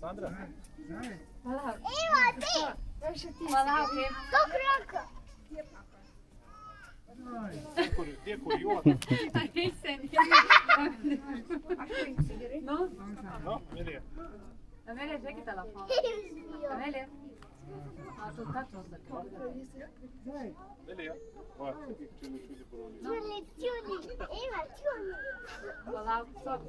Sandra. Tie, kur jūtas. Nu, Emilija. Emilija, žiūrėk į telefoną. Emilija. A tu ką tu sakai? Emilija. Va, sakyk, čiuli broliai. Palauk, stop.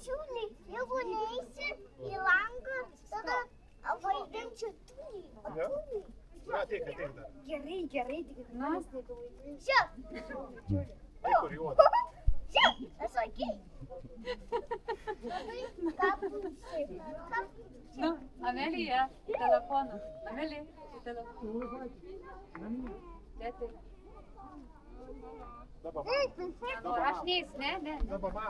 Jeigu neisi į langą, tada vaidinčiau tūlį. Ateik dar. Gerai, tik Nu, čia. Tai, kur jūtas. Čia, aš sakai. nu, Emilija, į telefoną. Emilija, į telefoną. Dėtai. Dabar Nu, aš neis, ne. mama.